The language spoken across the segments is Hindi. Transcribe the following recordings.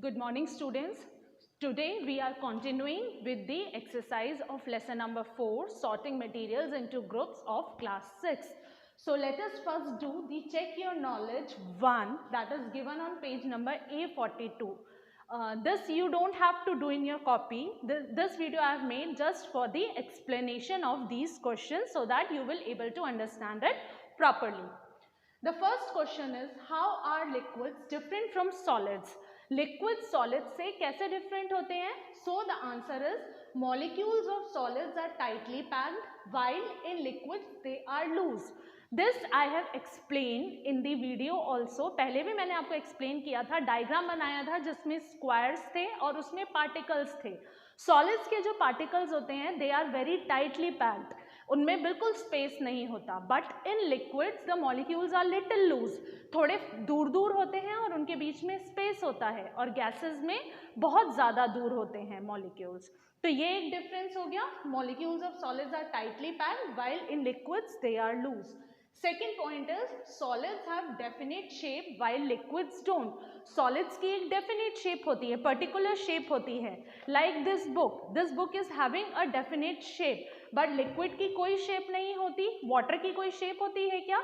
Good morning, students. Today we are continuing with the exercise of lesson number 4, sorting materials into groups of class 6. So let us first do the check your knowledge 1, that is given on page number A42. This you don't have to do in your copy. This video I have made just for the explanation of these questions so that you will able to understand it properly. The first question is, how are liquids different from solids? Liquids solids से कैसे different होते हैं? So the answer is, molecules of solids are tightly packed while in liquids they are loose. This I have explained in the video also. पहले भी मैंने आपको explain किया था, डायग्राम बनाया था जिसमें स्क्वायर्स थे और उसमें पार्टिकल्स थे. सॉलिड्स के जो पार्टिकल्स होते हैं they are very tightly packed, उनमें बिल्कुल स्पेस नहीं होता. But in liquids the molecules are little loose, थोड़े दूर दूर होते हैं और उनके बीच में स्पेस होता है, और गैसेस में बहुत ज़्यादा दूर होते हैं मॉलिक्यूल्स. तो ये एक डिफरेंस हो गया. Molecules of solids are tightly packed while in liquids they are loose. Second point is, solids have definite shape while liquids don't. Solids की एक definite shape होती है, particular shape होती है. Like this book. This book is having a definite shape. But liquid की कोई shape नहीं होती. Water की कोई shape होती है क्या?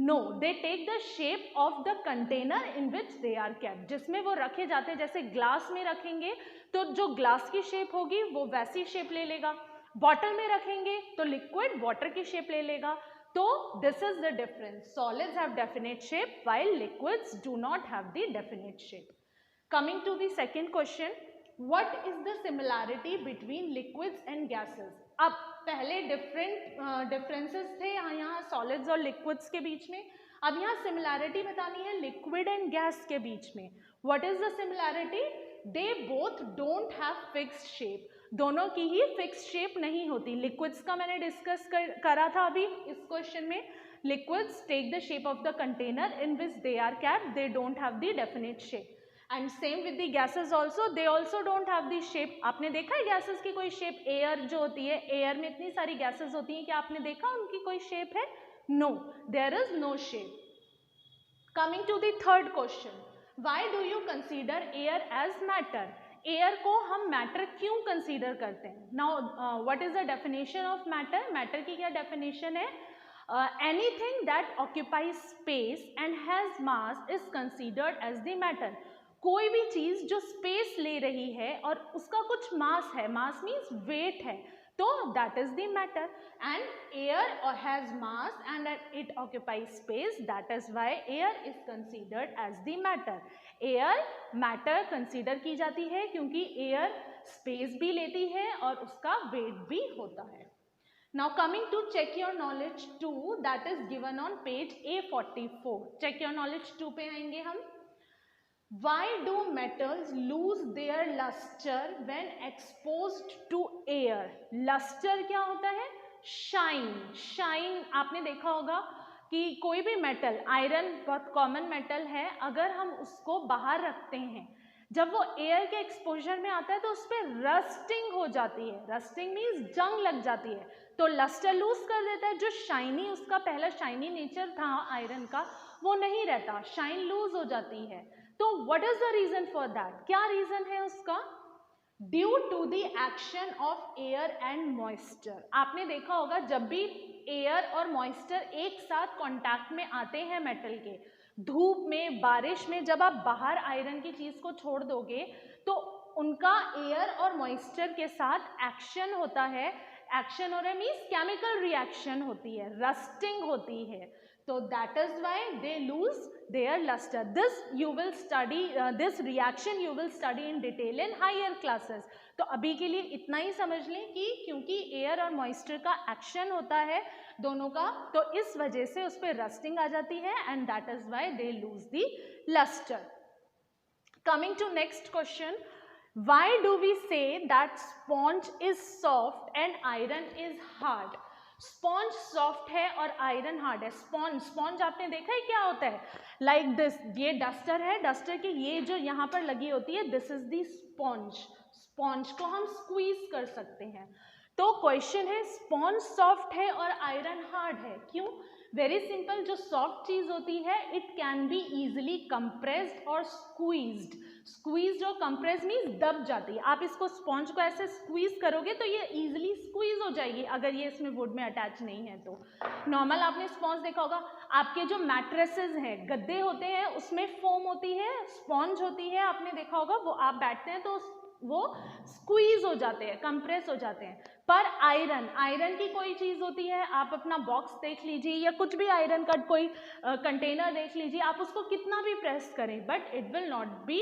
No. They take the shape of the container in which they are kept. जिसमें वो रखे जाते हैं, जैसे ग्लास में रखेंगे तो जो ग्लास की shape होगी वो वैसी shape ले लेगा. बॉटल में रखेंगे तो लिक्विड वाटर की शेप ले लेगा. तो this is the difference. Solids have definite shape while liquids do not have the definite shape. Coming to the second question, what is the similarity between liquids and gases? अब पहले differences थे यहाँ solids और liquids के बीच में. अब यहाँ similarity बतानी है liquid and gas के बीच में. What is the similarity? They both don't have fixed shape. दोनों की ही फिक्स शेप नहीं होती. लिक्विड्स का मैंने डिस्कस करा था अभी इस क्वेश्चन में. Liquids take the shape of the container in which they are capped, they don't have the definite shape. And same with the gases also, they also don't have the shape. आपने देखा है गैसेस की कोई शेप? एयर जो होती है, एयर में इतनी सारी गैसेस होती हैं, क्या आपने देखा उनकी कोई शेप है? No, there is no shape. Coming to the third question, why do you consider air as matter? Air को हम मैटर क्यों कंसीडर करते हैं? Now what is the definition of matter? Matter की क्या डेफिनेशन है? Anything that occupies space and has mass is considered as the matter. कोई भी चीज जो स्पेस ले रही है और उसका कुछ मास है, मास मीन्स वेट है, तो that is the matter. And air has mass and it occupies space, that is why air is considered as the matter. Air matter consider की जाती है क्योंकि air space भी लेती है और उसका weight भी होता है. Now coming to check your knowledge 2, that is given on page A44. check your knowledge 2 पे आएंगे हम. Why do metals lose their luster when exposed to air? Luster क्या होता है? Shine. Shine आपने देखा होगा कि कोई भी मेटल, आयरन बहुत कॉमन मेटल है, अगर हम उसको बाहर रखते हैं, जब वो एयर के एक्सपोजर में आता है तो उस पर रस्टिंग हो जाती है. रस्टिंग मीन्स जंग लग जाती है, तो लस्टर लूज कर देता है. जो शाइनी, उसका पहला शाइनी नेचर था आयरन का, वो नहीं रहता, शाइन लूज हो जाती है. तो what is the reason for that? क्या रीजन है उसका? Due to the action of air and moisture. आपने देखा होगा जब भी एयर और मॉइस्चर एक साथ कांटेक्ट में आते हैं मेटल के, धूप में, बारिश में, जब आप बाहर आयरन की चीज को छोड़ दोगे तो उनका एयर और मॉइस्चर के साथ एक्शन होता है. एक्शन हो रहा है मीन्स केमिकल रिएक्शन होती है, रस्टिंग होती है. So that is why they lose their luster. This you will study, this reaction you will study in detail in higher classes. तो अभी के लिए इतना ही समझ लें कि क्योंकि एयर और मॉइस्चर का एक्शन होता है दोनों का, तो इस वजह से उस पर रस्टिंग आ जाती है and that is why they lose the luster. Coming to next question, why do we say that sponge is soft and iron is hard? Sponge soft है और आयरन हार्ड है. स्पॉन्ज आपने देखा है क्या होता है? लाइक दिस, ये डस्टर है, डस्टर की ये जो यहाँ पर लगी होती है, this is the sponge. Sponge को हम स्क्वीज कर सकते हैं. तो क्वेश्चन है, स्पॉन्ज सॉफ्ट है और आयरन हार्ड है, क्यों? वेरी सिंपल, जो सॉफ्ट चीज होती है it can be easily compressed और स्क्वीज्ड. स्क्वीज्ड और कंप्रेस मीन्स दब जाती है. आप इसको स्पॉन्ज को ऐसे स्क्वीज करोगे तो ये इजिली स्क्वीज हो जाएगी अगर ये इसमें वुड में अटैच नहीं है तो. नॉर्मल आपने स्पॉन्ज देखा होगा, आपके जो मैट्रेसेस हैं, गद्दे होते हैं, उसमें फोम होती है, स्पॉन्ज होती है, आपने देखा होगा, वो आप बैठते हैं तो वो स्क्वीज हो जाते हैं, कंप्रेस हो जाते हैं. पर आयरन की कोई चीज होती है, आप अपना बॉक्स देख लीजिए या कुछ भी आयरन का कोई कंटेनर देख लीजिए, आप उसको कितना भी प्रेस करें but it will not be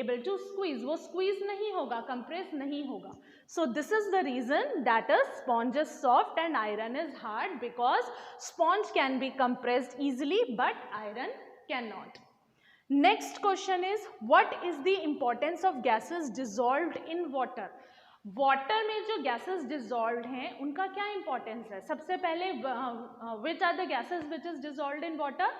able to squeeze. वो स्क्वीज नहीं होगा, कंप्रेस नहीं होगा. So this is the reason that a sponge is soft and iron is hard, because sponge can be compressed easily but iron cannot. Next question is, what is the importance of gases dissolved in water? Water में जो गैसेस डिजॉल्व हैं उनका क्या इंपॉर्टेंस है? सबसे पहले which are the gases which is dissolved in water?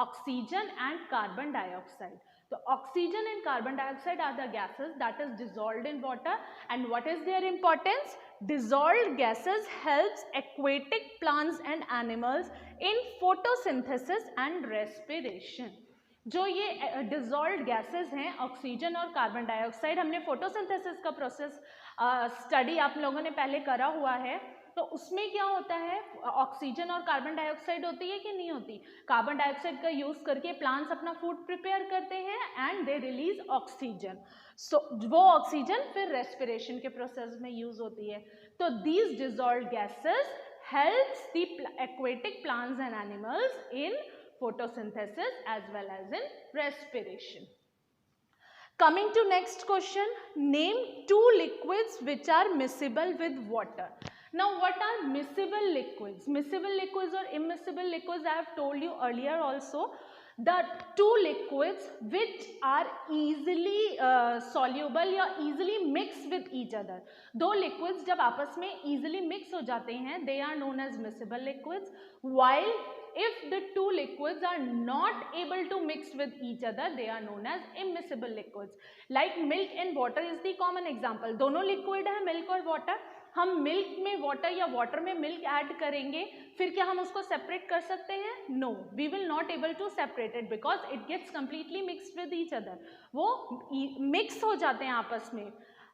Oxygen and carbon dioxide. So oxygen and carbon dioxide are the gases that is dissolved in water. And what is their importance? Dissolved gases helps aquatic plants and animals in photosynthesis and respiration. जो ये डिजॉल्व्ड गैसेस हैं ऑक्सीजन और कार्बन डाइऑक्साइड, हमने फोटोसिंथेसिस का प्रोसेस स्टडी आप लोगों ने पहले करा हुआ है, तो उसमें क्या होता है, ऑक्सीजन और कार्बन डाइऑक्साइड होती है कि नहीं होती? कार्बन डाइऑक्साइड का यूज करके प्लांट्स अपना फूड प्रिपेयर करते हैं एंड दे रिलीज ऑक्सीजन. सो वो ऑक्सीजन फिर रेस्पिरेशन के प्रोसेस में यूज होती है. तो these dissolved gases helps the aquatic plants and animals in photosynthesis as well as in respiration. Coming to next question, name two liquids which are miscible with water. Now what are miscible liquids? Miscible liquids or immiscible liquids, I have told you earlier also. The two liquids which are easily soluble या easily mix with each other. दो liquids जब आपस में easily mix हो जाते हैं, they are known as miscible liquids. While if the two liquids are not able to mix with each other, they are known as immiscible liquids. Like milk and water is the common example. दोनों liquid है, milk और water. हम मिल्क में वाटर या वाटर में मिल्क ऐड करेंगे, फिर क्या हम उसको सेपरेट कर सकते हैं? No, we will not able to separate it because it gets completely mixed with each other. वो मिक्स हो जाते हैं आपस में.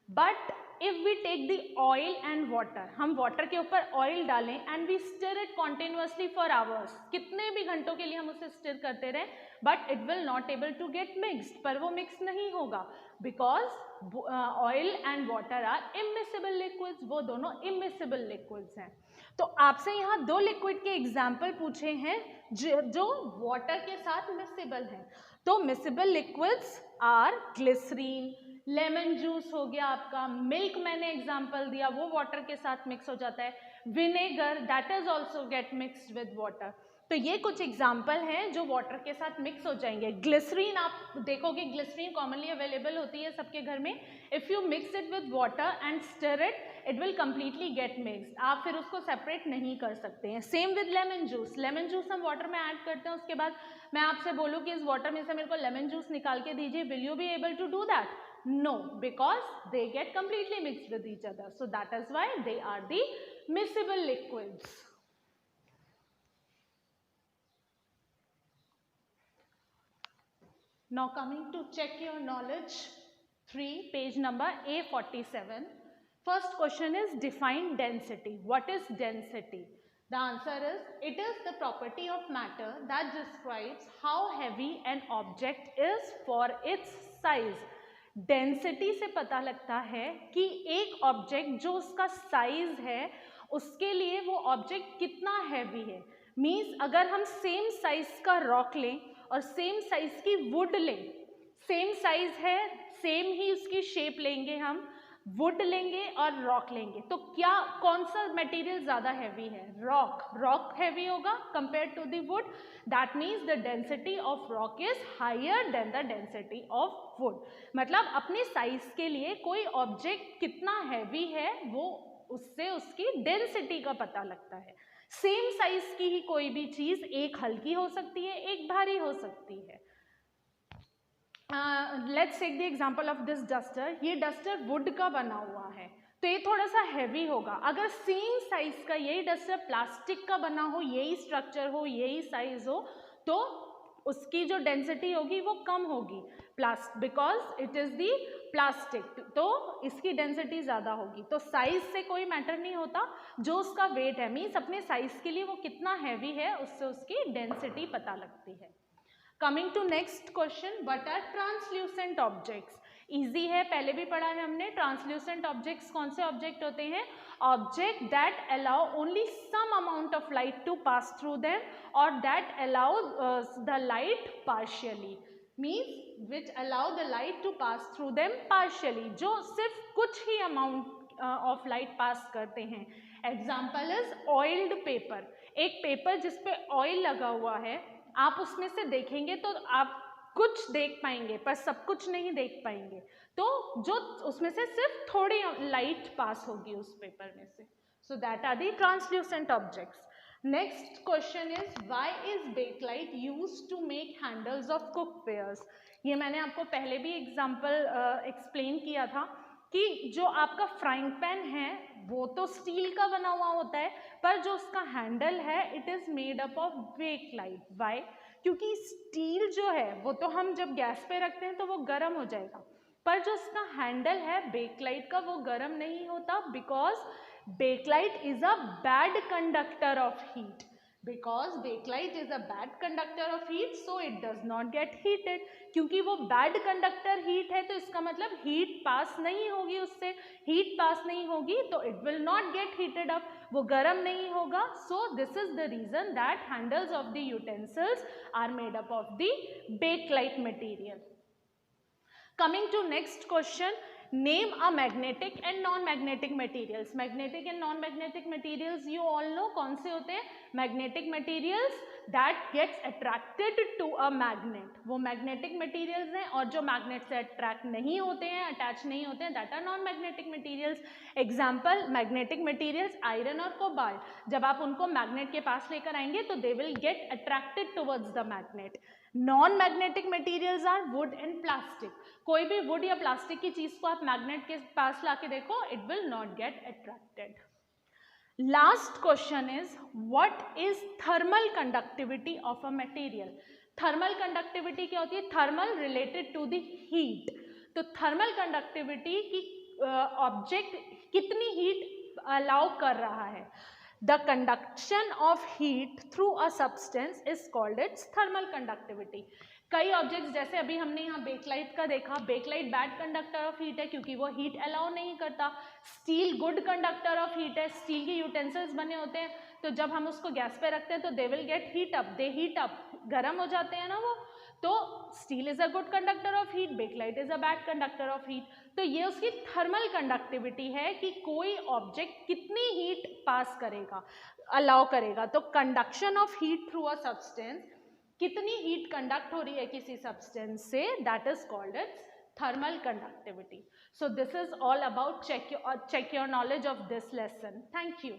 But if we take the oil and water, हम वाटर के ऊपर ऑयल डालें and we stir it continuously for hours, कितने भी घंटों के लिए हम उसे स्टिर करते रहें, but it will not able to get mixed. पर वो मिक्स नहीं होगा because oil and water are immiscible liquids. वो दोनों इमिसिबल लिक्विड्स हैं. तो आपसे यहाँ दो लिक्विड के एग्जाम्पल पूछे हैं जो वाटर के साथ मिसिबल हैं. तो miscible liquids are glycerine, lemon juice हो गया आपका, मिल्क मैंने एग्जाम्पल दिया, वो वाटर के साथ मिक्स हो जाता है. Vinegar that is also get mixed with water. तो ये कुछ एग्जाम्पल हैं जो वाटर के साथ मिक्स हो जाएंगे. ग्लिसरीन आप देखोगे, ग्लिसरीन कॉमनली अवेलेबल होती है सबके घर में. If you mix it with water and stir it, it will completely get mixed. आप फिर उसको सेपरेट नहीं कर सकते हैं. Same with lemon juice. Lemon juice हम वाटर में ऐड करते हैं, उसके बाद मैं आपसे बोलूँ कि इस वाटर में से मेरे को लेमन जूस निकाल के दीजिए, will you be able to do that? No, because they get completely mixed with each other. So that is why they are the miscible liquids. Now coming to check your knowledge 3, page number A47. First question is define density. What is density? The answer is, it is the property of matter that describes how heavy an object is for its size. Density से पता लगता है कि एक ऑब्जेक्ट जो उसका साइज है उसके लिए वो ऑब्जेक्ट कितना हैवी है. मीन्स अगर हम सेम साइज का रॉक लें और सेम साइज की वुड लें, सेम साइज है, सेम ही उसकी शेप लेंगे, हम वुड लेंगे और रॉक लेंगे, तो क्या कौन सा मटेरियल ज्यादा हैवी है? रॉक हैवी होगा compare to the wood. That means the density of rock is higher than the density of wood. मतलब अपने साइज के लिए कोई ऑब्जेक्ट कितना हैवी है वो उससे उसकी डेंसिटी का पता लगता है. सेम साइज की ही कोई भी चीज एक हल्की हो सकती है, एक भारी हो सकती है. Let's take the example of this duster. ये डस्टर वुड का बना हुआ है, तो ये थोड़ा सा हैवी होगा। अगर सेम साइज का यही डस्टर प्लास्टिक का बना हो, यही स्ट्रक्चर हो, यही साइज हो, तो उसकी जो डेंसिटी होगी वो कम होगी, because it is the plastic, तो इसकी डेंसिटी ज़्यादा होगी। तो साइज से कोई मैटर नहीं होता, जो उसका वेट है, मीन्स अपने साइज के लिए वो कितना हैवी है उससे उसकी डेंसिटी पता लगती है। Coming to next question, what are translucent objects. Easy है, पहले भी पढ़ा है हमने। ट्रांसल्यूसेंट ऑब्जेक्ट्स कौन से ऑब्जेक्ट होते हैं? Object that allow only some amount of light to pass through them और that allow the light partially, means which allow the light to pass through them partially, जो सिर्फ कुछ ही अमाउंट ऑफ लाइट पास करते हैं। Example is oiled paper. एक पेपर जिसपे ऑयल लगा हुआ है, आप उसमें से देखेंगे तो आप कुछ देख पाएंगे पर सब कुछ नहीं देख पाएंगे, तो जो उसमें से सिर्फ थोड़ी लाइट पास होगी उस पेपर में से। So that are the translucent objects. Next question is, why is bakelite used to make handles of cookwares. ये मैंने आपको पहले भी एग्जांपल एक्सप्लेन किया था कि जो आपका फ्राइंग पैन है वो तो स्टील का बना हुआ होता है, पर जो उसका हैंडल है it is made up of bakelite. Why? क्योंकि स्टील जो है वो तो हम जब गैस पे रखते हैं तो वो गर्म हो जाएगा, पर जो उसका हैंडल है बेकलाइट का वो गर्म नहीं होता, because bakelite is a bad conductor of heat. Because bakelite is a bad conductor of heat, so it does not get heated. क्योंकि वो bad conductor heat है तो इसका मतलब heat pass नहीं होगी उससे, heat pass नहीं होगी तो it will not get heated up, वो गर्म नहीं होगा. So this is the reason that handles of the utensils are made up of the bakelite material. Coming to next question, name a magnetic and non-magnetic materials. Magnetic and non-magnetic materials you all know कौन से होते हैं? Magnetic materials that gets attracted to a magnet, वो magnetic materials हैं, और जो magnet से attract नहीं होते हैं, attach नहीं होते हैं, that are non-magnetic materials. Example, magnetic materials iron और cobalt, जब आप उनको magnet के पास लेकर आएंगे तो they will get attracted towards the magnet. Non magnetic materials are wood and plastic. कोई भी वुड या प्लास्टिक की चीज को आप मैग्नेट के पास लाके देखो, it will not get attracted. Last question is, what is thermal conductivity of a material. Thermal conductivity क्या होती है? Thermal related to the heat. तो थर्मल कंडक्टिविटी की ऑब्जेक्ट कितनी हीट अलाउ कर रहा है. The conduction of heat through a substance is called its thermal conductivity. कई ऑब्जेक्ट्स, जैसे अभी हमने यहाँ बेकलाइट का देखा, bakelite bad conductor of heat है क्योंकि वो हीट अलाउ नहीं करता. Steel good conductor of heat है, स्टील के यूटेंसिल्स बने होते हैं, तो जब हम उसको गैस पे रखते हैं तो they will get heat up, they heat up, गर्म हो जाते हैं ना वो. तो steel is a good conductor of heat, bakelite is a bad conductor of heat. तो ये उसकी थर्मल कंडक्टिविटी है कि कोई ऑब्जेक्ट कितनी हीट पास करेगा, अलाउ करेगा. तो conduction of heat through a substance, कितनी हीट कंडक्ट हो रही है किसी सब्सटेंस से, that is called its thermal conductivity. So this is all about check your knowledge of this lesson. Thank you.